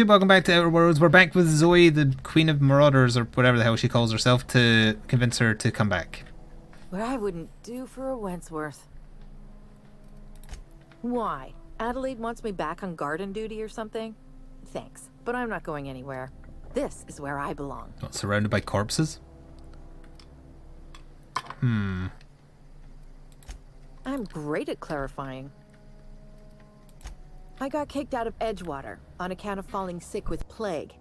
Welcome back to Outer Worlds. We're back with Zoe, the Queen of Marauders, or whatever the hell she calls herself, to convince her to come back. What I wouldn't do for a Wentworth. Why? Adelaide wants me back on garden duty or something? Thanks, but I'm not going anywhere. This is where I belong. Not surrounded by corpses? I'm great at clarifying. I got kicked out of Edgewater on account of falling sick with plague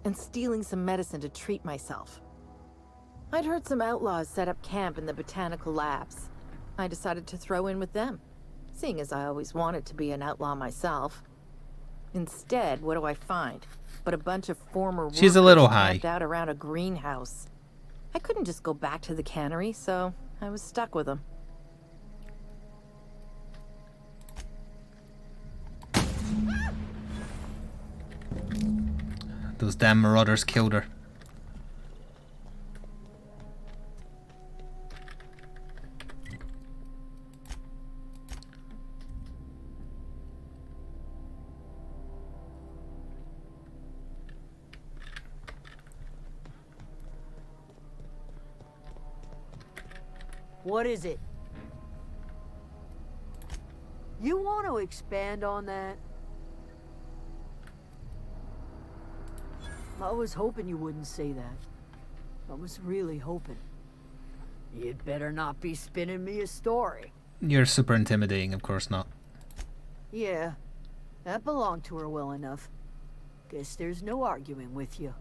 and stealing some medicine to treat myself. I'd heard some outlaws set up camp in the botanical labs. I decided to throw in with them, seeing as I always wanted to be an outlaw myself. Instead, what do I find? But a bunch of former She's a little high. camped out around a greenhouse. I couldn't just go back to the cannery, so I was stuck with them. Those damn marauders killed her. What is it? You want to expand on that? I was hoping you wouldn't say that. I was really hoping. You'd better not be spinning me a story. You're super intimidating, of course not. Yeah, that belonged to her well enough. Guess there's no arguing with you.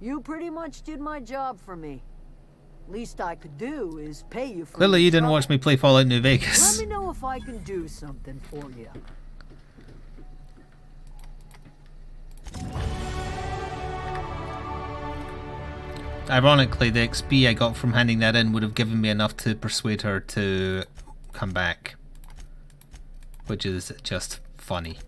You pretty much did my job for me. Least I could do is pay you for Clearly you didn't trouble. watch me play Fallout New Vegas. Let me know if I can do something for you. Ironically, the XP I got from handing that in would have given me enough to persuade her to come back. Which is just funny.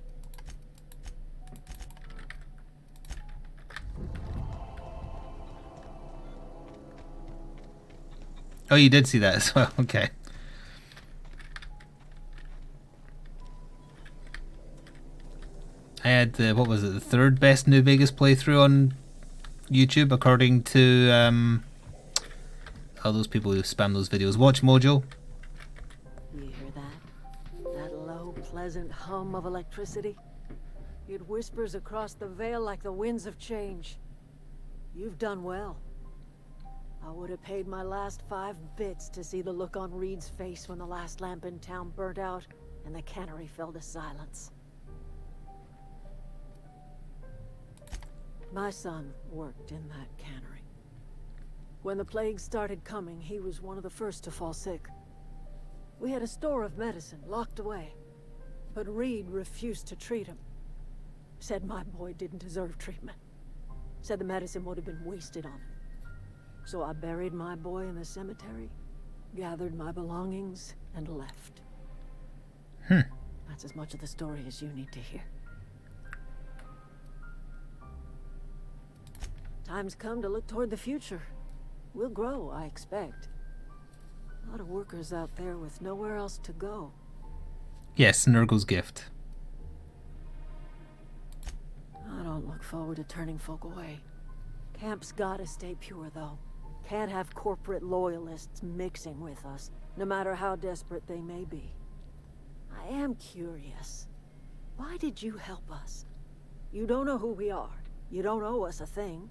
Oh, you did see that as well, okay. I had the, what was it, the third best New Vegas playthrough on YouTube, according to all those people who spam those videos. Watch Mojo. You hear that? That low, pleasant hum of electricity? It whispers across the veil like the winds of change. You've done well. I would have paid my last 5 bits to see the look on Reed's face when the last lamp in town burnt out and the cannery fell to silence. My son worked in that cannery. When the plague started coming, he was one of the first to fall sick. We had a store of medicine locked away, but Reed refused to treat him. Said my boy didn't deserve treatment. Said the medicine would have been wasted on him. So I buried my boy in the cemetery, gathered my belongings, and left. That's as much of the story as you need to hear. Time's come to look toward the future. We'll grow, I expect. A lot of workers out there with nowhere else to go. Yes, Nurgle's gift. I don't look forward to turning folk away. Camp's gotta stay pure, though. Can't have corporate loyalists mixing with us, no matter how desperate they may be. I am curious. Why did you help us? You don't know who we are. You don't owe us a thing.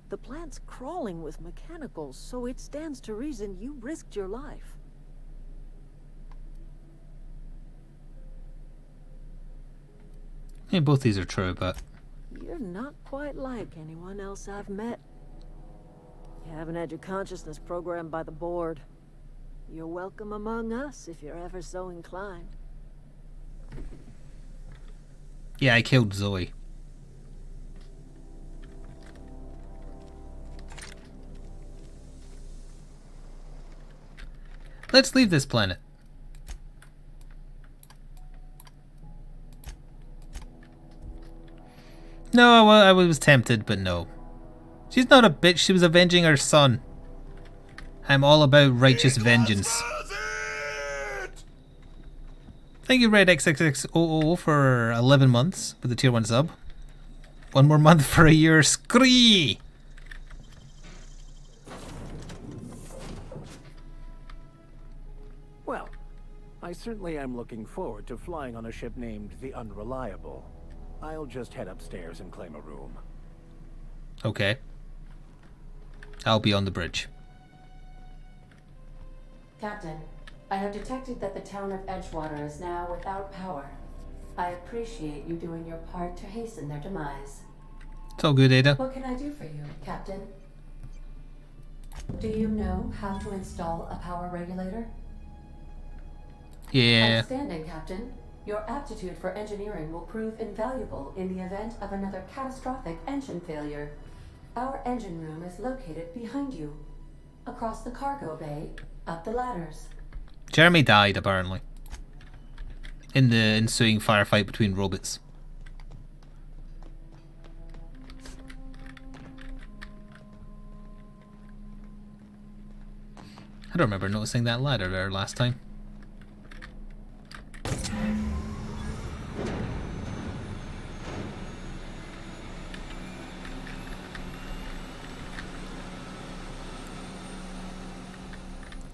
The plant's crawling with mechanicals, so it stands to reason you risked your life. Yeah, both these are true, but... You're not quite like anyone else I've met. You haven't had your consciousness programmed by the board. You're welcome among us if you're ever so inclined. Yeah, I killed Zoe. Let's leave this planet. No, well, I was tempted, but no. She's not a bitch, she was avenging her son. I'm all about righteous vengeance. Thank you, Red XXXOO, for 11 months with the tier 1 sub. 1 more month for a year. Scree! Well, I certainly am looking forward to flying on a ship named the Unreliable. I'll just head upstairs and claim a room. Okay. I'll be on the bridge. Captain, I have detected that the town of Edgewater is now without power. I appreciate you doing your part to hasten their demise. It's all good, Ada. What can I do for you, Captain? Do you know how to install a power regulator? Yeah. Outstanding, Captain. Your aptitude for engineering will prove invaluable in the event of another catastrophic engine failure. Our engine room is located behind you. Across the cargo bay, up the ladders. Jeremy died, apparently, in the ensuing firefight between robots. I don't remember noticing that ladder there last time.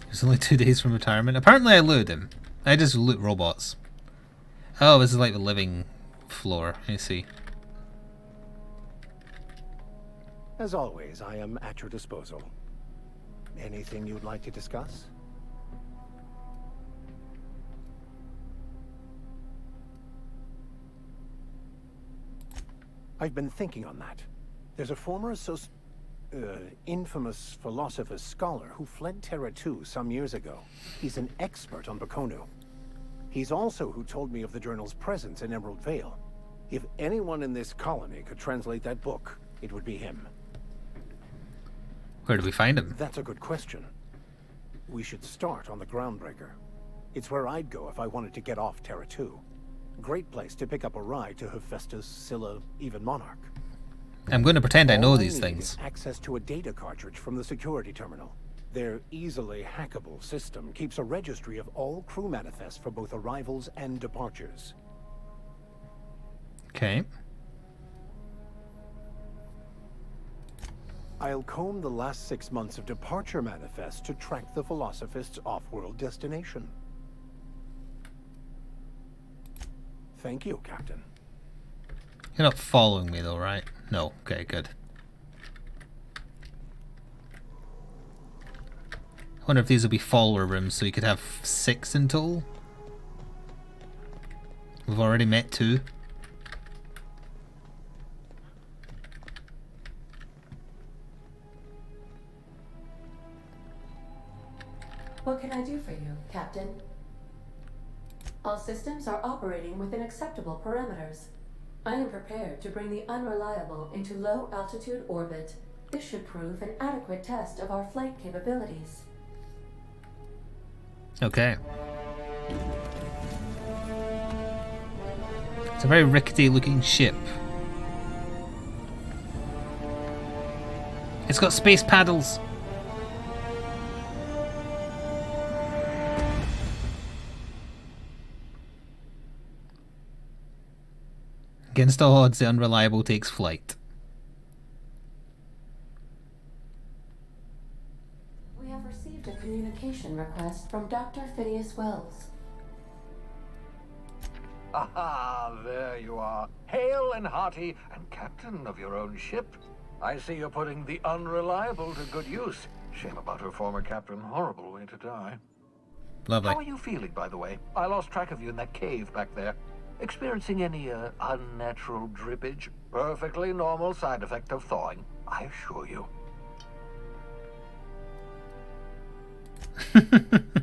It's only 2 days from retirement. Apparently I looted him. I just loot robots. Oh, this is like the living floor. I see. As always, I am at your disposal. Anything you'd like to discuss? I've been thinking on that. There's a former infamous philosopher scholar who fled Terra 2 some years ago. He's an expert on Bakonu. He's also who told me of the journal's presence in Emerald Vale. If anyone in this colony could translate that book, it would be him. Where do we find him? That's a good question. We should start on the Groundbreaker. It's where I'd go if I wanted to get off Terra 2. Great place to pick up a ride to Hephaestus, Scylla, even Monarch. I'm going to pretend I know All these need things. is access to a data cartridge from the security terminal. Their easily hackable system keeps a registry of all crew manifests for both arrivals and departures. Okay. I'll comb the last 6 months of departure manifests to track the Philosophist's off-world destination. Thank you, Captain. You're not following me though, right? No. Okay, good. I wonder if these will be follower rooms, so you could have 6 in total. We've already met 2. What can I do for you, Captain? All systems are operating within acceptable parameters. I am prepared to bring the Unreliable into low-altitude orbit. This should prove an adequate test of our flight capabilities. Okay. It's a very rickety-looking ship. It's got space paddles. Against all odds, the Unreliable takes flight. We have received a communication request from Dr. Phineas Wells. Aha, there you are. Hale and hearty, and captain of your own ship. I see you're putting the Unreliable to good use. Shame about her former captain. Horrible way to die. Lovely. How are you feeling, by the way? I lost track of you in that cave back there. Experiencing any unnatural drippage? Perfectly normal side effect of thawing, I assure you.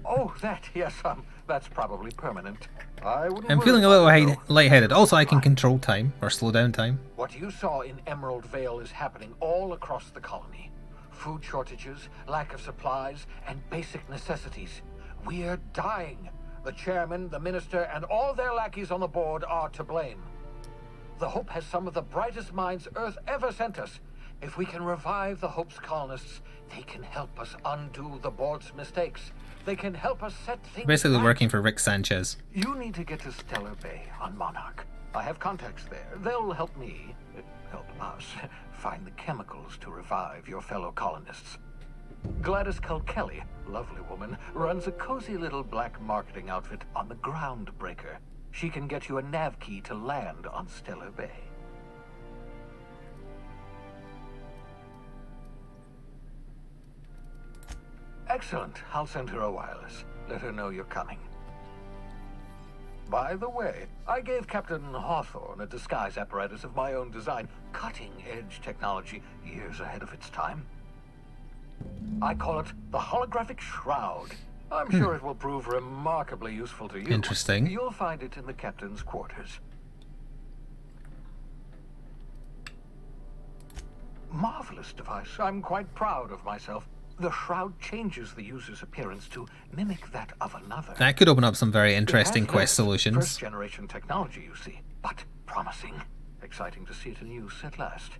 Oh, yes, that's probably permanent. I'm feeling a little lightheaded. Also, I can control time, or slow down time. What you saw in Emerald Vale is happening all across the colony. Food shortages, lack of supplies, and basic necessities. We're dying. The chairman, the minister, and all their lackeys on the board are to blame. The Hope has some of the brightest minds Earth ever sent us. If we can revive the Hope's colonists, they can help us undo the board's mistakes. They can help us set things Basically right. working for Rick Sanchez. You need to get to Stellar Bay on Monarch. I have contacts there. They'll help me, help us, find the chemicals to revive your fellow colonists. Gladys Kelly, lovely woman, runs a cozy little black marketing outfit on the Groundbreaker. She can get you a nav key to land on Stellar Bay. Excellent. I'll send her a wireless. Let her know you're coming. By the way, I gave Captain Hawthorne a disguise apparatus of my own design, cutting-edge technology, years ahead of its time. I call it the holographic shroud. I'm sure it will prove remarkably useful to you. Interesting. You'll find it in the captain's quarters. Marvelous device. I'm quite proud of myself. The shroud changes the user's appearance to mimic that of another. That could open up some very interesting It has quest solutions. First-generation technology, you see, but promising. Exciting to see it in use at last.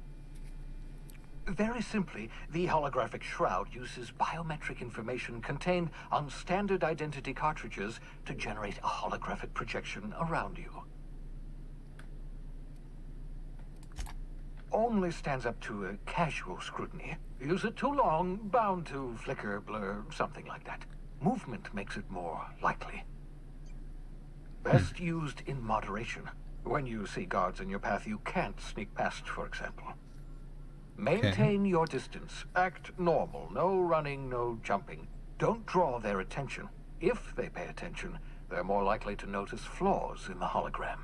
Very simply, the holographic shroud uses biometric information contained on standard identity cartridges to generate a holographic projection around you. Only stands up to a casual scrutiny. Use it too long, bound to flicker, blur, something like that. Movement makes it more likely. Best used in moderation. When you see guards in your path you can't sneak past, for example. Maintain your distance. Act normal. No running, no jumping. Don't draw their attention. If they pay attention, they're more likely to notice flaws in the hologram.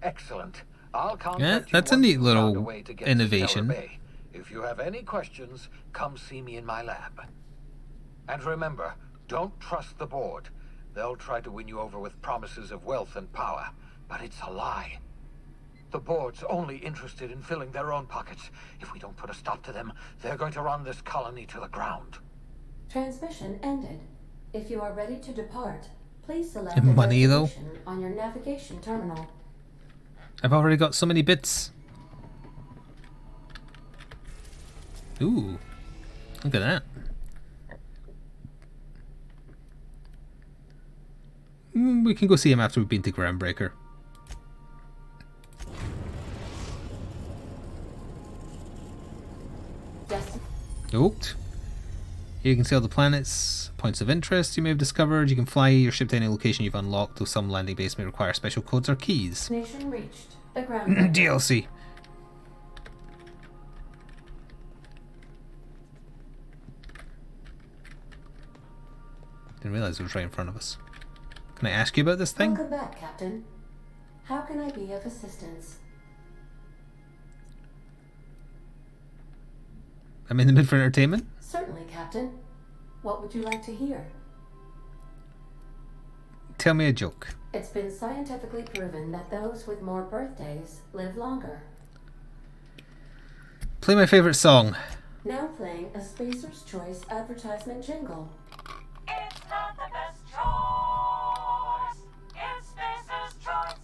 Excellent. I'll contact Yeah, you that's a once neat you've little found a way to get to innovation. Stellar Bay. If you have any questions, come see me in my lab. And remember, don't trust the board. They'll try to win you over with promises of wealth and power, but it's a lie. The board's only interested in filling their own pockets. If we don't put a stop to them, they're going to run this colony to the ground. Transmission ended. If you are ready to depart, please select And a money, though? destination on your navigation terminal. I've already got so many bits. Ooh, look at that. We can go see him after we've been to Groundbreaker. Oh, here you can see all the planets, points of interest you may have discovered. You can fly your ship to any location you've unlocked, though some landing base may require special codes or keys. Destination reached. The ground. DLC. Didn't realize it was right in front of us. Can I ask you about this thing? Welcome back, Captain. How can I be of assistance? I'm in the mood for entertainment. Certainly, Captain. What would you like to hear? Tell me a joke. It's been scientifically proven that those with more birthdays live longer. Play my favorite song. Now playing a Spacer's Choice advertisement jingle. It's not the best choice. It's Spacer's Choice.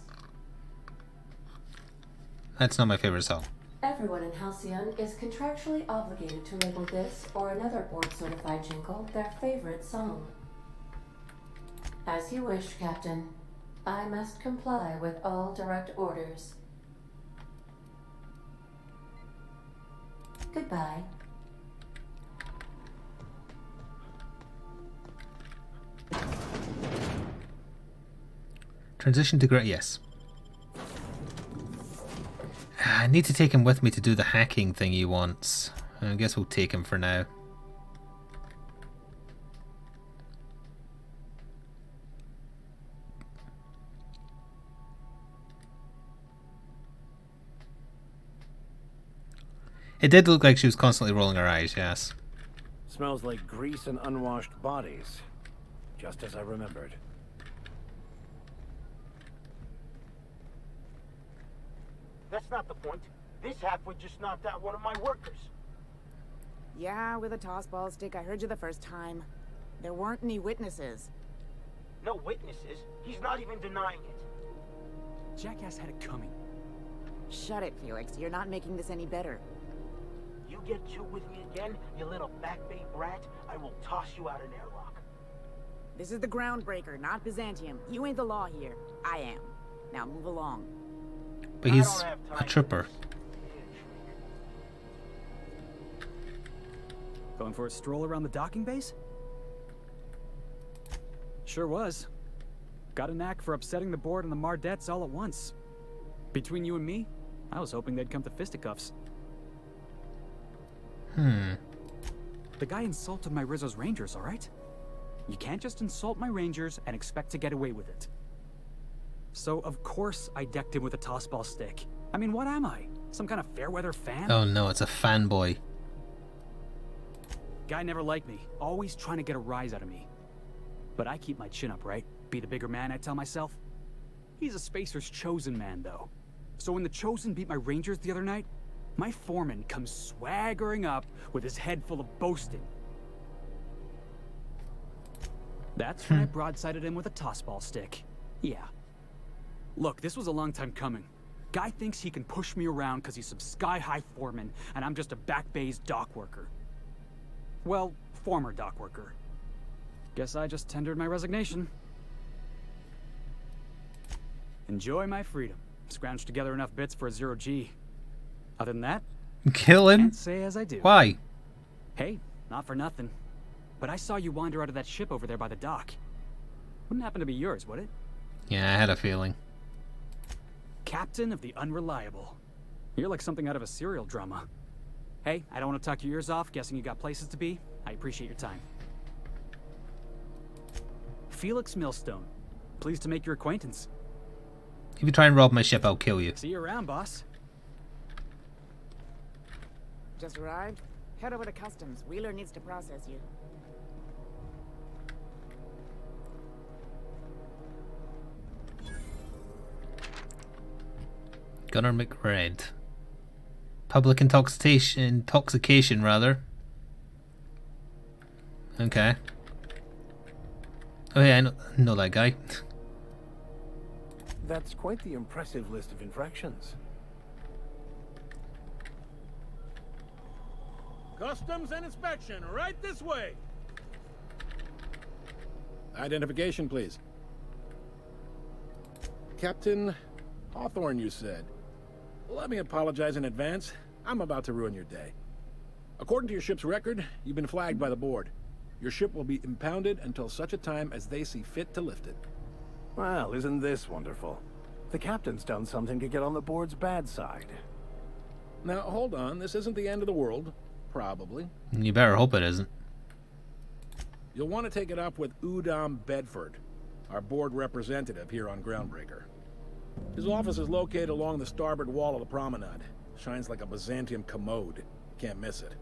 That's not my favorite song. Everyone in Halcyon is contractually obligated to label this or another board-certified jingle their favorite song. As you wish, Captain. I must comply with all direct orders. Goodbye. Transition to yes. I need to take him with me to do the hacking thing he wants. I guess we'll take him for now. It did look like she was constantly rolling her eyes, yes. Smells like grease and unwashed bodies. Just as I remembered. That's not the point. This halfwit just knocked out one of my workers. Yeah, with a tossball stick. I heard you the first time. There weren't any witnesses. No witnesses. He's not even denying it. Jackass had it coming. Shut it, Felix. You're not making this any better. You get two with me again, you little backbait brat, I will toss you out an airlock. This is the Groundbreaker, not Byzantium. You ain't the law here. I am. Now move along. But he's a trooper. Going for a stroll around the docking base? Sure was. Got a knack for upsetting the board and the Mardettes all at once. Between you and me, I was hoping they'd come to fisticuffs. The guy insulted my Rizzo's Rangers, all right? You can't just insult my Rangers and expect to get away with it. So, of course, I decked him with a tossball stick. I mean, what am I? Some kind of fair-weather fan? Oh no, it's a fanboy. Guy never liked me, always trying to get a rise out of me. But I keep my chin up, right? Be the bigger man, I tell myself. He's a Spacer's chosen man, though. So when the Chosen beat my Rangers the other night, my foreman comes swaggering up with his head full of boasting. That's when I broadsided him with a tossball stick. Yeah. Look, this was a long time coming. Guy thinks he can push me around because he's some sky-high foreman, and I'm just a back bay's dock worker. Well, former dock worker. Guess I just tendered my resignation. Enjoy my freedom. Scrounged together enough bits for a 0G. Other than that, Kill him? can't say as I do. Why? Hey, not for nothing. But I saw you wander out of that ship over there by the dock. Wouldn't happen to be yours, would it? Yeah, I had a feeling. Captain of the Unreliable. You're like something out of a serial drama. Hey, I don't want to talk your ears off, guessing you got places to be. I appreciate your time. Felix Millstone. Pleased to make your acquaintance. If you try and rob my ship, I'll kill you. See you around, boss. Just arrived? Head over to customs. Wheeler needs to process you. Gunnar McRed. Public intoxication, rather. Okay. Oh yeah, I know that guy. That's quite the impressive list of infractions. Customs and inspection, right this way. Identification, please. Captain Hawthorne, you said. Let me apologize in advance. I'm about to ruin your day. According to your ship's record, you've been flagged by the board. Your ship will be impounded until such a time as they see fit to lift it. Well, isn't this wonderful? The captain's done something to get on the board's bad side. Now, hold on. This isn't the end of the world. Probably. You better hope it isn't. You'll want to take it up with Udom Bedford, our board representative here on Groundbreaker. His office is located along the starboard wall of the promenade. Shines like a Byzantium commode. Can't miss it.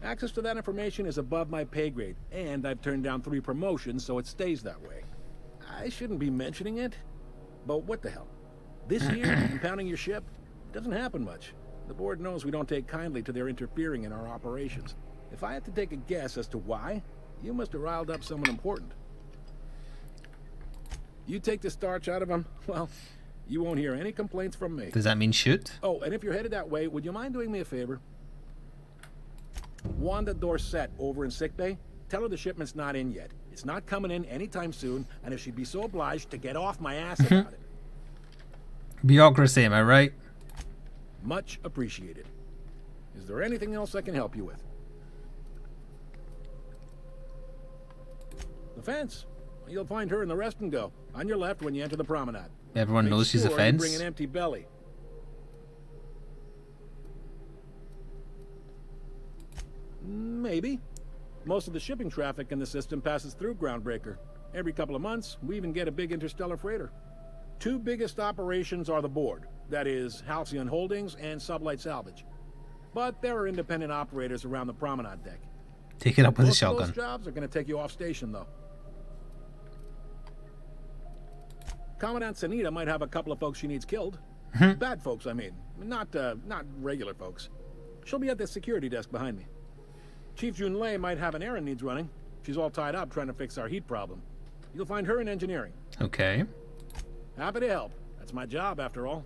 Access to that information is above my pay grade, and I've turned down 3 promotions, so it stays that way. I shouldn't be mentioning it, but what the hell? This year, impounding your ship, doesn't happen much. The board knows we don't take kindly to their interfering in our operations. If I had to take a guess as to why, you must have riled up someone important. You take the starch out of them, well, you won't hear any complaints from me. Does that mean shoot? Oh, and if you're headed that way, would you mind doing me a favor? Wanda Dorset over in sickbay, tell her the shipment's not in yet. It's not coming in anytime soon, and if she'd be so obliged to get off my ass about it. Bureaucracy, am I right? Much appreciated. Is there anything else I can help you with? The fence. You'll find her in the rest and go, on your left when you enter the promenade. Everyone Make knows she's a sure you fence. bring an empty belly. Maybe. Most of the shipping traffic in the system passes through Groundbreaker. Every couple of months, we even get a big interstellar freighter. 2 biggest operations are the board. That is, Halcyon Holdings and Sublight Salvage. But there are independent operators around the promenade deck. Take it up with a Most of shotgun. those jobs are going to take you off station, though. Commandant Sanita might have a couple of folks she needs killed. Bad folks, I mean. Not regular folks. She'll be at the security desk behind me. Chief Jun Lei might have an errand needs running. She's all tied up trying to fix our heat problem. You'll find her in engineering. Okay. Happy to help. That's my job, after all.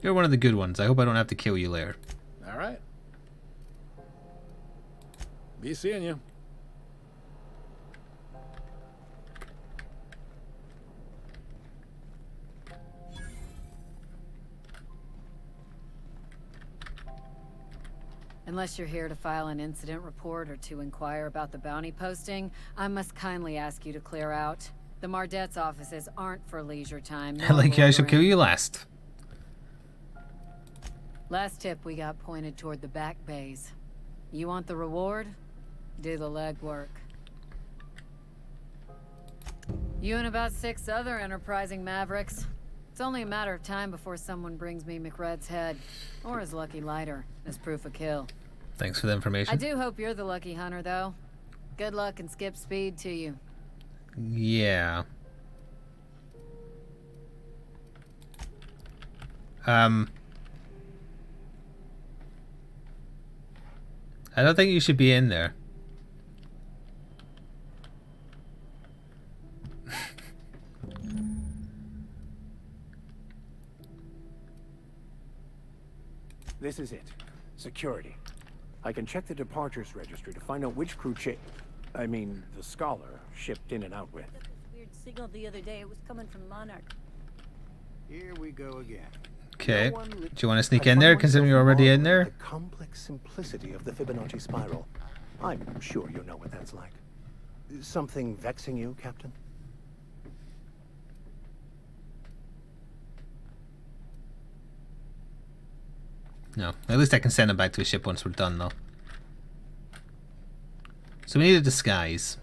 You're one of the good ones. I hope I don't have to kill you later. All right. Be seeing you. Unless you're here to file an incident report or to inquire about the bounty posting, I must kindly ask you to clear out. The Mardet's offices aren't for leisure time. I like you, I shall kill you last. Last tip we got pointed toward the back bays. You want the reward? Do the legwork. You and about 6 other enterprising mavericks. It's only a matter of time before someone brings me McRed's head, or his lucky lighter, as proof of kill. Thanks for the information. I do hope you're the lucky hunter, though. Good luck and skip speed to you. Yeah. I don't think you should be in there. This is it. Security. I can check the departures registry to find out which crew the Scholar shipped in and out with. Weird signal the other day. It was coming from Monarch. Here we go again. Okay. Do you want to sneak in there, considering you're already in there? The complex simplicity of the Fibonacci spiral. I'm sure you know what that's like. Something vexing you, Captain? No. At least I can send him back to his ship once we're done, though. So we need a disguise.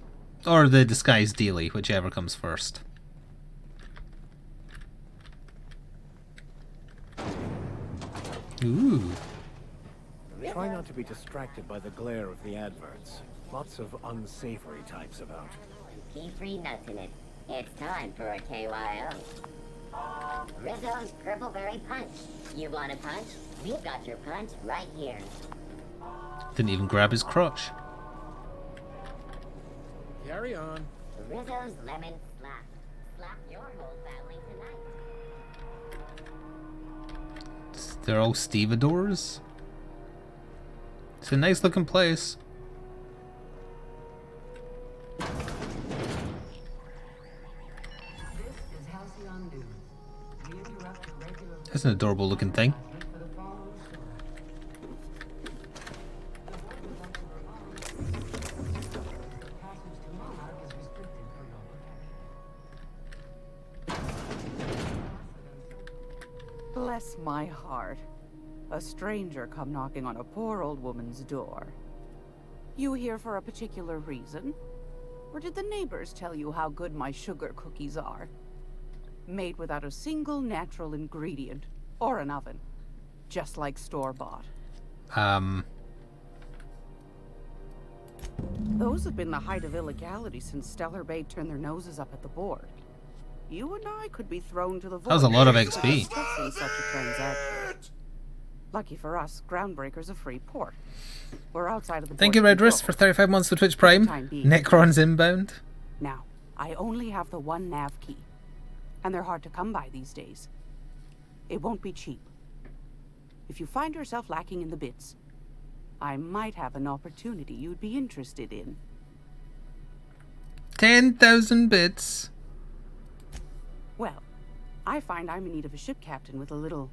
Or the disguise dealie, whichever comes first. Ooh. Try not to be distracted by the glare of the adverts. Lots of unsavory types about. Pea-free nuts in it. It's time for a KYO. Rizzo's Purpleberry Punch. You want a punch? We've got your punch right here. Didn't even grab his crotch. Carry on. Rizzo's Lemon Slap. Slap your whole family tonight. They're all stevedores. It's a nice looking place. That's an adorable looking thing. Bless my heart. A stranger come knocking on a poor old woman's door. You here for a particular reason? Or did the neighbors tell you how good my sugar cookies are? Made without a single natural ingredient, or an oven. Just like store-bought. Those have been the height of illegality since Stellar Bay turned their noses up at the board. You and I could be thrown to the void. That was a lot of XP. Discussing such a transaction. Lucky for us, Groundbreaker's a free port. We're outside of the Thank you, Red Wrist, for 35 months for Twitch Prime. Necron's inbound. Now, I only have the one nav key. And they're hard to come by these days. It won't be cheap. If you find yourself lacking in the bits, I might have an opportunity you'd be interested in. 10,000 bits. Well, I find I'm in need of a ship captain with a little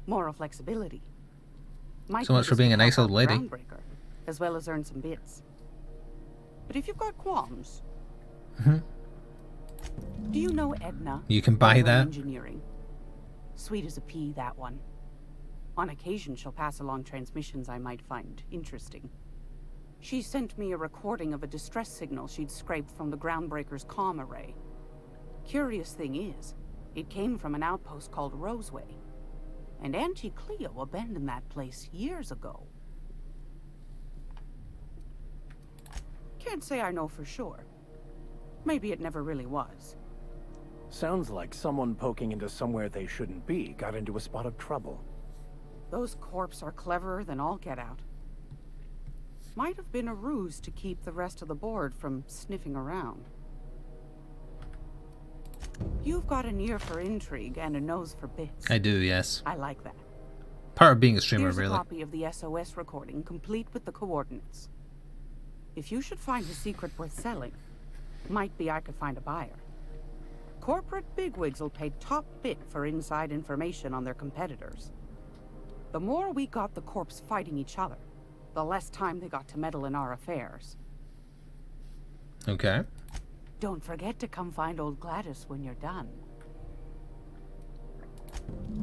moral flexibility. Might So much for being a nice old lady. Groundbreaker, as well as earn some bits. But if you've got qualms, do you know Edna? You can buy that. Engineering. Sweet as a pea, that one. On occasion, she'll pass along transmissions I might find interesting. She sent me a recording of a distress signal she'd scraped from the Groundbreaker's comm array. Curious thing is, it came from an outpost called Roseway. And Auntie Cleo abandoned that place years ago. Can't say I know for sure. Maybe it never really was. Sounds like someone poking into somewhere they shouldn't be got into a spot of trouble. Those corps are cleverer than all get out. Might have been a ruse to keep the rest of the board from sniffing around. You've got an ear for intrigue and a nose for bits. I do, yes. I like that. Part of being a streamer, Here's really. a copy of the SOS recording, complete with the coordinates. If you should find a secret worth selling, might be I could find a buyer. Corporate bigwigs will pay top bit for inside information on their competitors. The more we got the corps fighting each other, the less time they got to meddle in our affairs. Okay. Don't forget to come find old Gladys when you're done.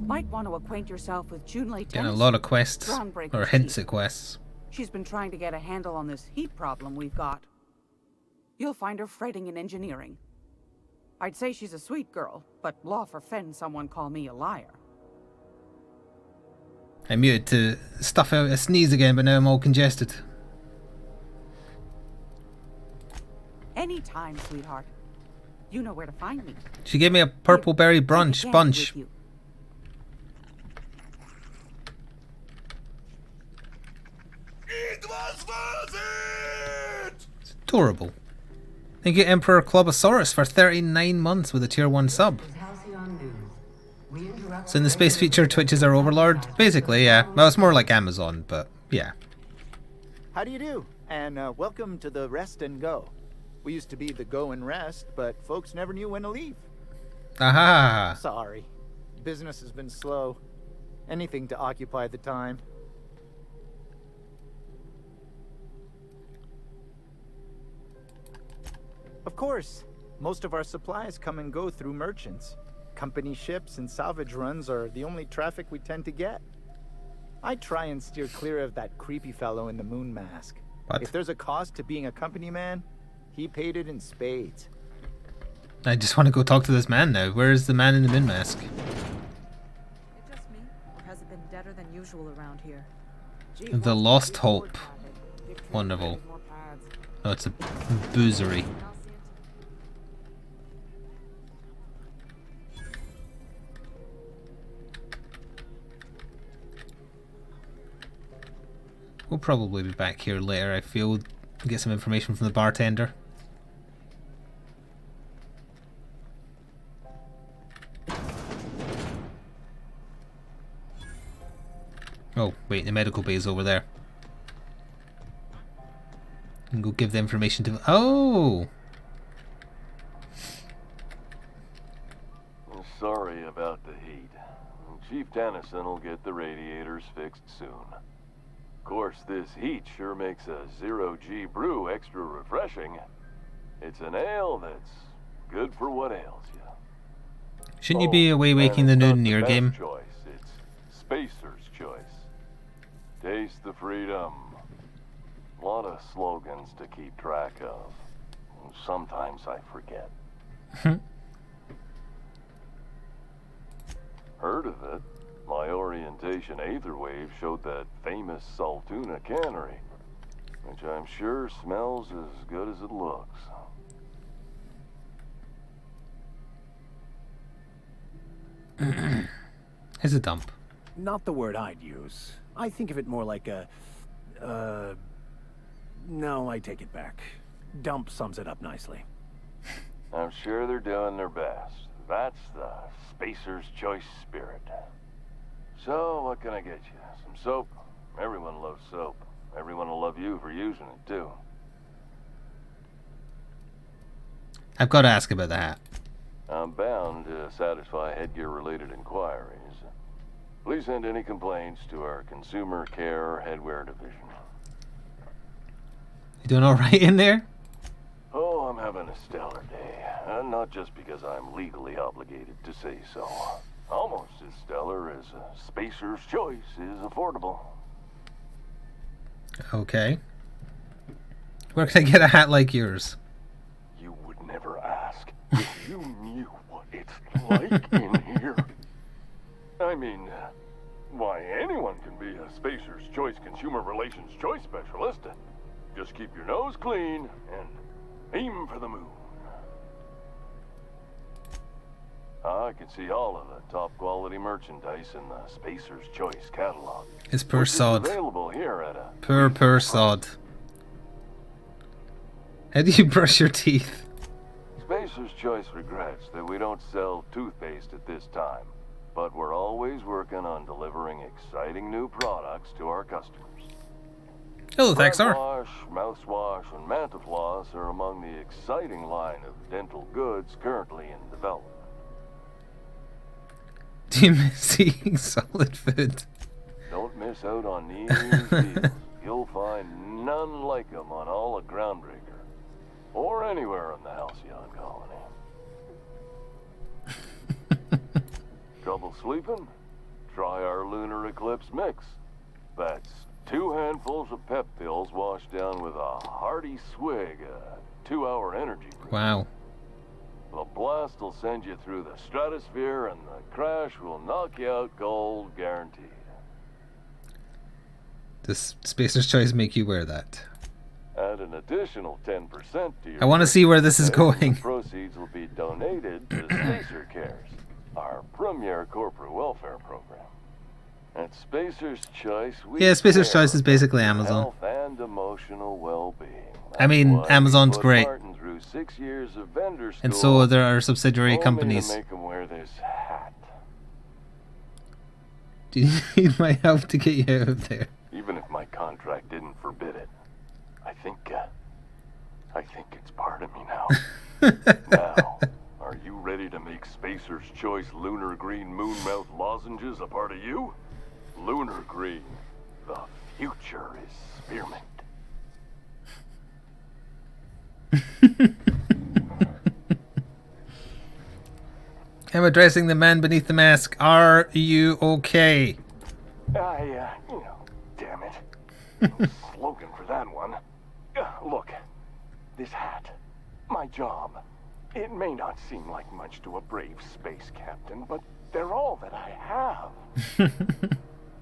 Might want to acquaint yourself with Junlei Getting a Tennyson, lot of quests, Groundbreaker's or hints chief. at quests. She's been trying to get a handle on this heat problem we've got. You'll find her fretting in engineering. I'd say she's a sweet girl, but law forfend someone call me a liar. I muted to stuff out a sneeze again, but now I'm all congested. Anytime, sweetheart. You know where to find me. She gave me a purple berry bunch. It's adorable. Thank you, Emperor Clubosaurus, for 39 months with a tier 1 sub. So in the space feature, Twitch is our overlord? Basically, yeah. Well, it's more like Amazon, but yeah. How do you do? And welcome to the Rest and Go. We used to be the Go and Rest, but folks never knew when to leave. Aha! Sorry. Business has been slow. Anything to occupy the time. Of course, most of our supplies come and go through merchants. Company ships and salvage runs are the only traffic we tend to get. I try and steer clear of that creepy fellow in the moon mask. What? If there's a cost to being a company man, he paid it in spades. I just want to go talk to this man now. Where's the man in the moon mask? It just me, or has it been deader than usual around here? The Lost Hope. Wonderful. Oh, it's a boozery. We'll probably be back here later, I feel, to get some information from the bartender. Oh, wait, the medical bay is over there. And go give the information to... Oh! Sorry about the heat. Chief Tennyson will get the radiators fixed soon. Of course, this heat sure makes a zero-G brew extra refreshing. It's an ale that's good for what ails you. Shouldn't you be away making the noon near game? Choice. It's Spacer's choice. Taste the freedom. A lot of slogans to keep track of. Sometimes I forget. Heard of it? My orientation Aetherwave showed that famous Saltuna cannery, which I'm sure smells as good as it looks. It's a dump. Not the word I'd use. I think of it more like a... No, I take it back. Dump sums it up nicely. I'm sure they're doing their best. That's the Spacer's Choice spirit. So, what can I get you? Some soap? Everyone loves soap. Everyone will love you for using it, too. I've got to ask about the hat. I'm bound to satisfy headgear-related inquiries. Please send any complaints to our Consumer Care Headwear Division. You doing alright in there? Oh, I'm having a stellar day. And not just because I'm legally obligated to say so. Almost as stellar as Spacer's Choice is affordable. Okay. Where can I get a hat like yours? You would never ask if you knew what it's like in here. I mean, why, anyone can be a Spacer's Choice Consumer Relations Choice Specialist. Just keep your nose clean and aim for the moon. I can see all of the top quality merchandise in the Spacer's Choice catalog. It's pure sod. Available here at a Pure sod. How do you brush your teeth? Spacer's Choice regrets that we don't sell toothpaste at this time, but we're always working on delivering exciting new products to our customers. Oh, thanks, sir. Wash, mouthwash, and Mantafloss are among the exciting line of dental goods currently in development. Do you miss eating solid food? Don't miss out on these deals. You'll find none like him on all of Groundbreaker. Or anywhere in the Halcyon colony. Trouble sleeping? Try our lunar eclipse mix. That's 2 handfuls of pep pills washed down with a hearty swig of 2-hour energy. Wow. The blast will send you through the stratosphere and the crash will knock you out cold, guaranteed. Does Spacer's Choice make you wear that? Add an additional 10% to your I want to see where this is going. The proceeds will be donated to Spacer Cares, our premier corporate welfare program. At Spacer's Choice, we Yeah, Spacer's care Choice is basically for Amazon. health and emotional well-being. I mean, That's why Amazon's we put great. Martin through 6 years of vendor And school, so there are subsidiary only companies. to make him wear this hat. Do you need my help to get you out of there? Even if my contract didn't forbid it, I think it's part of me now. Now, are you ready to make Spacer's Choice Lunar Green Moonmouth lozenges a part of you? Lunar Green, the future is spearmint. I'm addressing the man beneath the mask. Are you okay? Damn it. No slogan for that one. Look, this hat, my job, it may not seem like much to a brave space captain, but they're all that I have.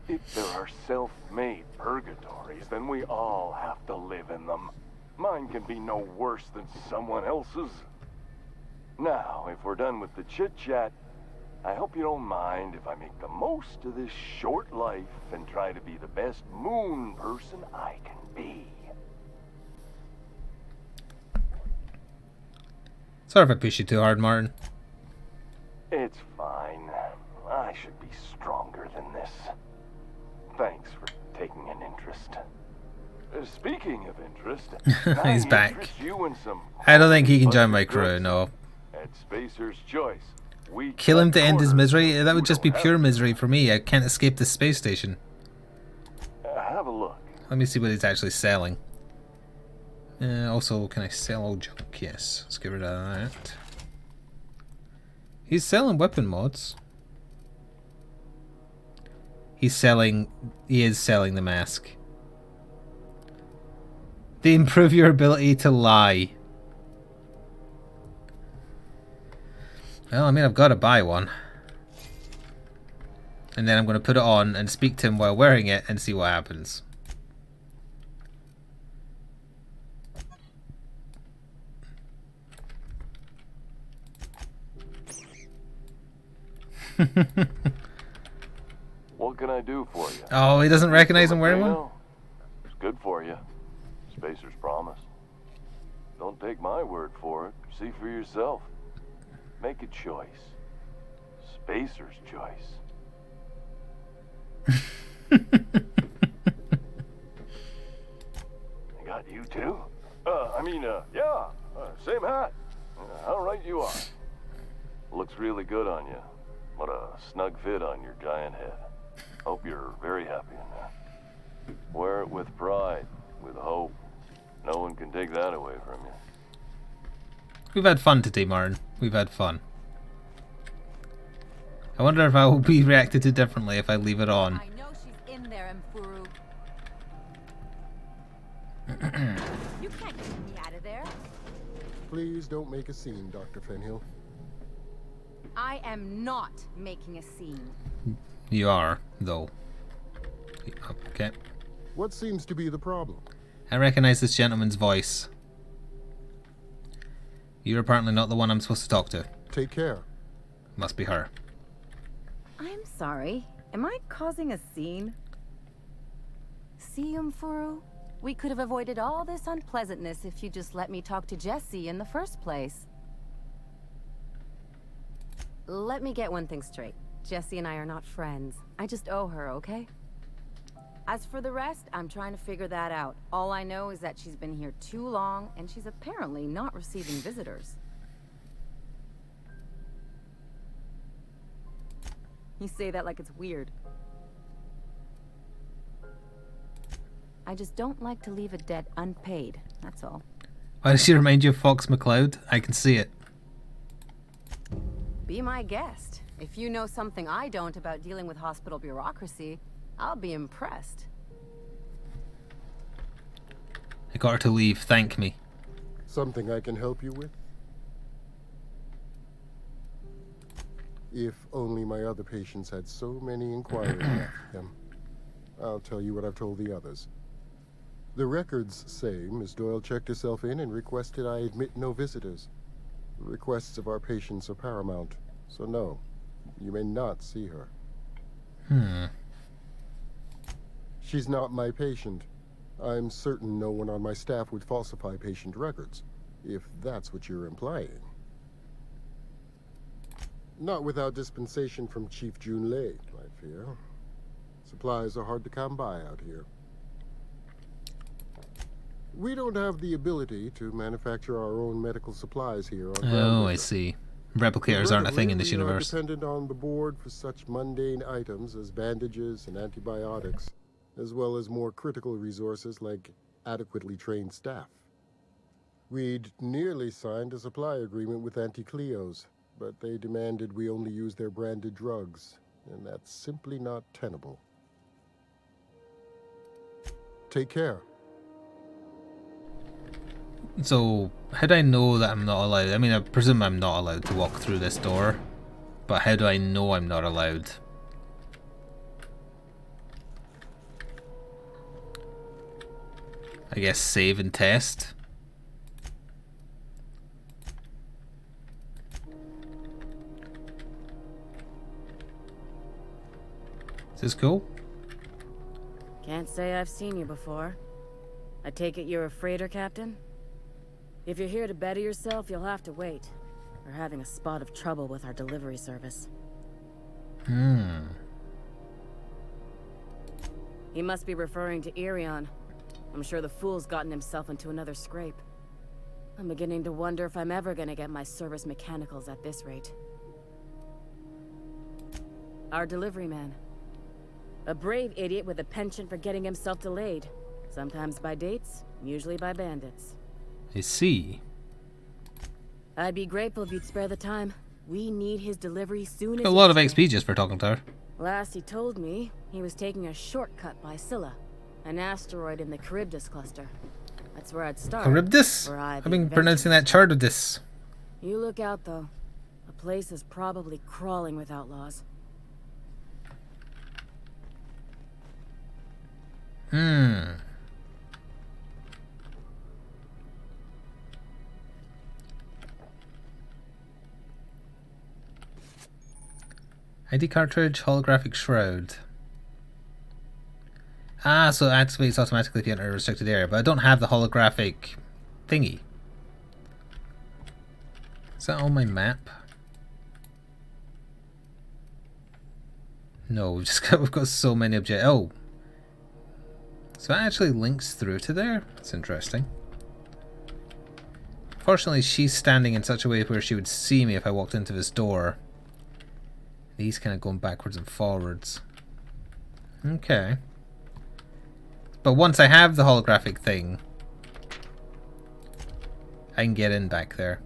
If there are self-made purgatories, then we all have to live in them. Mine can be no worse than someone else's. Now, if we're done with the chit-chat, I hope you don't mind if I make the most of this short life and try to be the best moon person I can be. Sorry if I push you too hard, Martin. It's fine. I should be stronger than this. Thanks for taking an interest. Speaking of interest, He's I back. interest you in some I don't think he can join my crew, no. At Spacer's Choice, we Kill him to cut end his corners misery? with That would just be who pure misery for me. I can't escape the space station. have a look. Let me see what he's actually selling. Also, can I sell all junk? Yes. Let's get rid of that. He's selling weapon mods. He is selling the mask. They improve your ability to lie. Well, I mean, I've got to buy one. And then I'm going to put it on and speak to him while wearing it and see what happens. What can I do for you? Oh, he doesn't recognize I'm wearing one? No. It's good for you. Spacer's promise. Don't take my word for it. See for yourself. Make a choice. Spacer's Choice. I got you too? Same hat. How right you are. Looks really good on you. What a snug fit on your giant head. Hope you're very happy in there. Wear it with pride, with hope. No one can take that away from you. We've had fun today, Martin. We've had fun. I wonder if I will be reacted to differently if I leave it on. I know she's in there, Mfuru. You can't get me out of there. Please don't make a scene, Dr. Fenhill. I am not making a scene. You are, though. Okay. What seems to be the problem? I recognize this gentleman's voice. You're apparently not the one I'm supposed to talk to. Take care. Must be her. I'm sorry. Am I causing a scene? See, Mfuru? We could have avoided all this unpleasantness if you just let me talk to Jessie in the first place. Let me get one thing straight. Jessie and I are not friends. I just owe her, okay? As for the rest, I'm trying to figure that out. All I know is that she's been here too long, and she's apparently not receiving visitors. You say that like it's weird. I just don't like to leave a debt unpaid, that's all. Why does she remind you of Fox McCloud? I can see it. Be my guest. If you know something I don't about dealing with hospital bureaucracy, I'll be impressed. I got her to leave, thank me. Something I can help you with? If only my other patients had so many inquiries after them. I'll tell you what I've told the others. The records say Miss Doyle checked herself in and requested I admit no visitors. The requests of our patients are paramount, so no, you may not see her. She's not my patient. I'm certain no one on my staff would falsify patient records, if that's what you're implying. Not without dispensation from Chief Junlei, I fear. Supplies are hard to come by out here. We don't have the ability to manufacture our own medical supplies here on Oh, I see. Replicators aren't a thing in this universe. We are dependent on the board for such mundane items as bandages and antibiotics, as well as more critical resources like adequately trained staff. We'd nearly signed a supply agreement with Anti-Cleos, but they demanded we only use their branded drugs, and that's simply not tenable. Take care. So, how do I know that I'm not allowed? I mean, I presume I'm not allowed to walk through this door, but how do I know I'm not allowed? I guess save and test. Is this cool? Can't say I've seen you before. I take it you're a freighter captain? If you're here to better yourself, you'll have to wait. We're having a spot of trouble with our delivery service. He must be referring to Irion. I'm sure the fool's gotten himself into another scrape. I'm beginning to wonder if I'm ever gonna get my service mechanicals at this rate. Our delivery man. A brave idiot with a penchant for getting himself delayed. Sometimes by dates, usually by bandits. I see. I'd be grateful if you'd spare the time. We need his delivery soon as A lot of XP just for talking to her. Last he told me, he was taking a shortcut by Scylla, an asteroid in the Charybdis cluster. That's where I'd start. Charybdis? I've been pronouncing that Charybdis. You look out, though. The place is probably crawling with outlaws. ID cartridge, holographic shroud. Ah, so it activates automatically if you enter a restricted area, but I don't have the holographic thingy. Is that on my map? No, we've got so many objects. Oh. So that actually links through to there? That's interesting. Fortunately, she's standing in such a way where she would see me if I walked into this door. These kind of going backwards and forwards. Okay. But once I have the holographic thing, I can get in back there.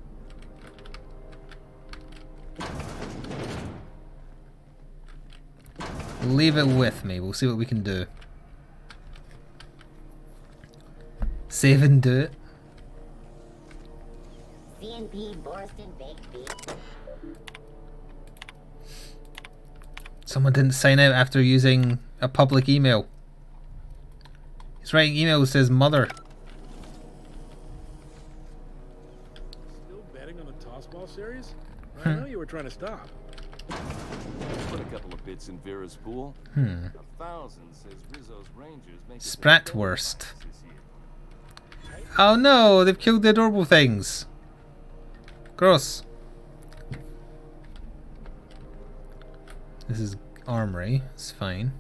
Leave it with me. We'll see what we can do. Save and do it. CNP Borston Baked Beef. Someone didn't sign out after using a public email. His writing email says mother. Still betting on the tossball series? I know you were trying to stop. Put a couple of bits in Vera's pool. 1,000 says Rizzo's Rangers make Spratwurst. Oh no, they've killed the adorable things. Gross. This is armory, it's fine.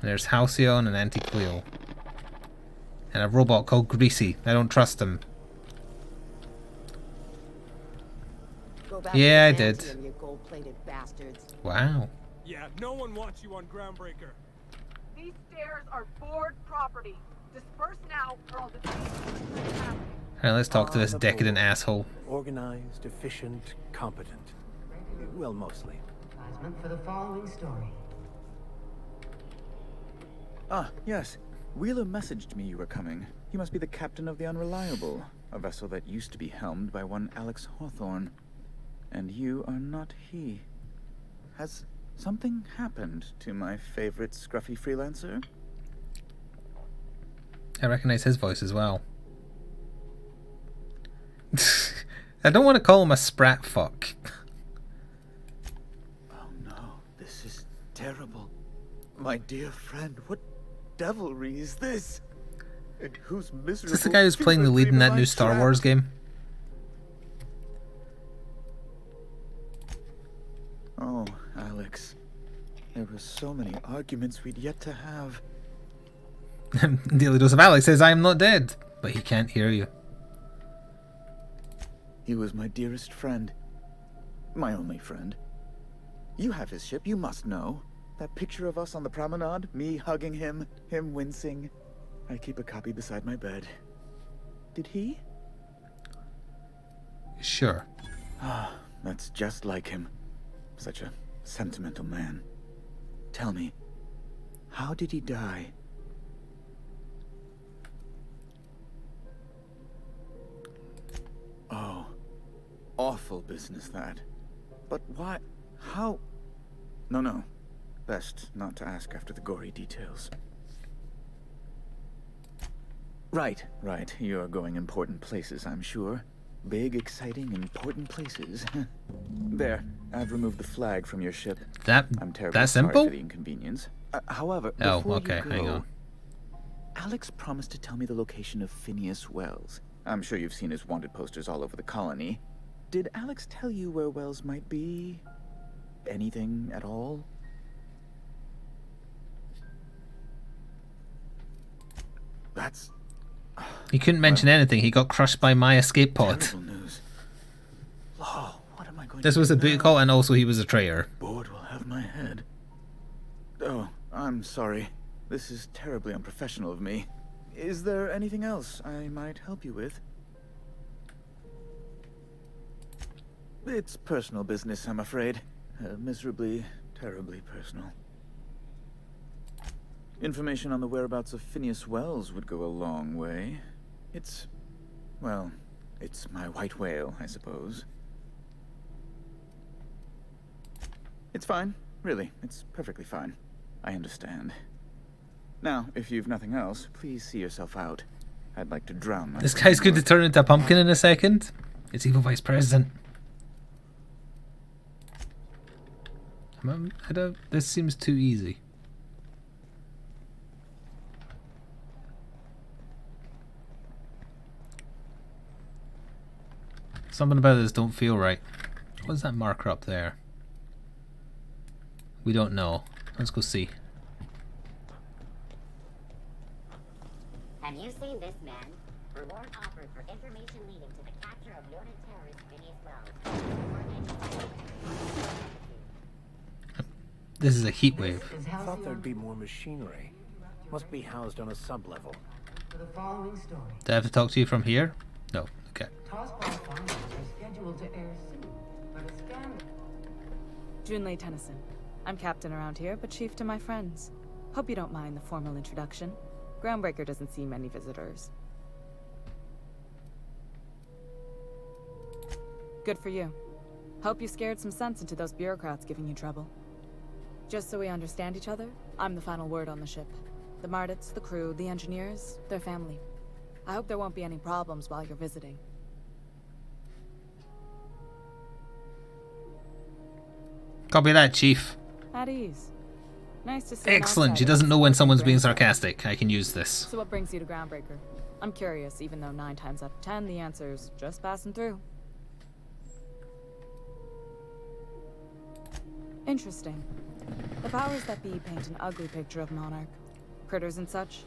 There's Halcyon and Anti-Cleo. And a robot called Greasy. I don't trust him. Yeah, I did. You gold-plated bastards. Wow. Yeah, no one wants you on Groundbreaker. These stairs are board property. Disperse now, or I'll detain you. Alright, let's talk to this The decadent board. asshole. Organized, efficient, competent. Well, mostly. For the following story. Ah, yes. Wheeler messaged me you were coming. He must be the captain of the Unreliable, a vessel that used to be helmed by one Alex Hawthorne. And you are not he. Has something happened to my favorite scruffy freelancer? I recognize his voice as well. I don't want to call him a sprat fuck. Oh no, this is terrible. My dear friend, what devilry is this? And who's miserable? Is this the guy who's playing the lead in that new Star Wars game? Oh, Alex. There were so many arguments we'd yet to have. Daily Dose of Alex says, I am not dead, but he can't hear you. He was my dearest friend. My only friend. You have his ship, you must know. That picture of us on the promenade, me hugging him, him wincing. I keep a copy beside my bed. Did he? Sure. Ah, that's just like him. Such a sentimental man. Tell me, how did he die? Oh, awful business that. But why? How? No. Best not to ask after the gory details. Right. You're going important places, I'm sure. Big, exciting, important places. There, I've removed the flag from your ship. I'm terribly that sorry simple? for the inconvenience. However, Oh, before okay, you go, hang on. Alex promised to tell me the location of Phineas Wells. I'm sure you've seen his wanted posters all over the colony. Did Alex tell you where Wells might be? Anything at all? That's... He couldn't mention anything. He got crushed by my escape pod. terrible news. Oh, what am I going This to was do a booty now? call, and also he was a traitor. Board will have my head. Oh, I'm sorry. This is terribly unprofessional of me. Is there anything else I might help you with? It's personal business, I'm afraid. Miserably, terribly personal. Information on the whereabouts of Phineas Wells would go a long way. It's... well, it's my white whale, I suppose. It's fine. Really, it's perfectly fine. I understand. Now, if you've nothing else, please see yourself out. I'd like to drown myself. This guy's going to turn into a pumpkin in a second. It's evil vice president. This seems too easy. Something about this don't feel right. What's that marker up there? We don't know. Let's go see. Have you seen this man? Reward offered for information leading to the capture of noted terrorist Phineas Wells. This is a heat wave. I thought there'd be more machinery. Must be housed on a sub-level. For the following story. Do I have to talk to you from here? No. Okay. Tossball finals are scheduled to air soon, but a scandal. Junlei Tennyson. I'm captain around here, but chief to my friends. Hope you don't mind the formal introduction. Groundbreaker doesn't see many visitors. Good for you. Hope you scared some sense into those bureaucrats giving you trouble. Just so we understand each other, I'm the final word on the ship. The Mardits, the crew, the engineers, their family. I hope there won't be any problems while you're visiting. Copy that, Chief. At ease. Nice to see an Excellent. She outsider doesn't know when someone's being supporting sarcastic. I can use this. So what brings you to Groundbreaker? I'm curious, even though 9 times out of 10 the answer's just passing through. Interesting. The powers that be paint an ugly picture of Monarch. Critters and such.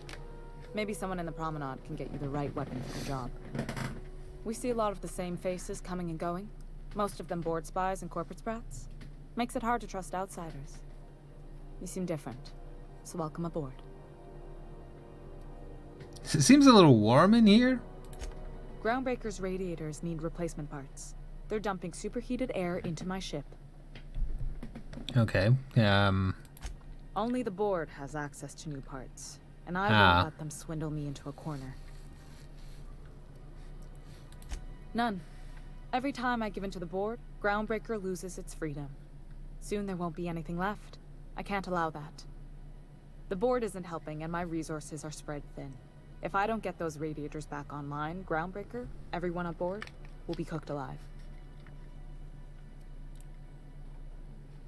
Maybe someone in the promenade can get you the right weapon for the job. We see a lot of the same faces coming and going. Most of them board spies and corporate sprats. Makes it hard to trust outsiders. You seem different. so welcome aboard. It seems a little warm in here. Groundbreaker's radiators need replacement parts. They're dumping superheated air into my ship. Okay. Only the board has access to new parts, and I won't let them swindle me into a corner. None. Every time I give in to the board, Groundbreaker loses its freedom. Soon there won't be anything left. I can't allow that. The board isn't helping, and my resources are spread thin. If I don't get those radiators back online, Groundbreaker, everyone on board, will be cooked alive.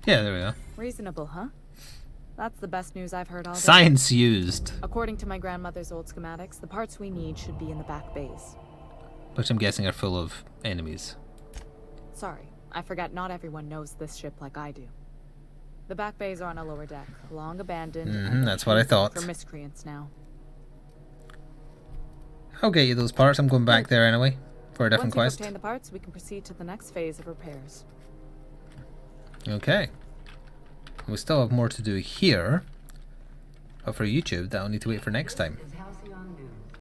Yeah, there we go. Reasonable, huh? That's the best news I've heard all day. Science used. According to my grandmother's old schematics, the parts we need should be in the back bays. Which I'm guessing are full of enemies. Sorry, I forgot not everyone knows this ship like I do. The back bays are on a lower deck, long abandoned. That's what I thought. For miscreants now. I'll get you those parts. I'm going back there anyway for a different Once quest. you've obtained the parts, we can proceed to the next phase of repairs. Okay. We still have more to do here. But for YouTube, that'll need to wait for next time.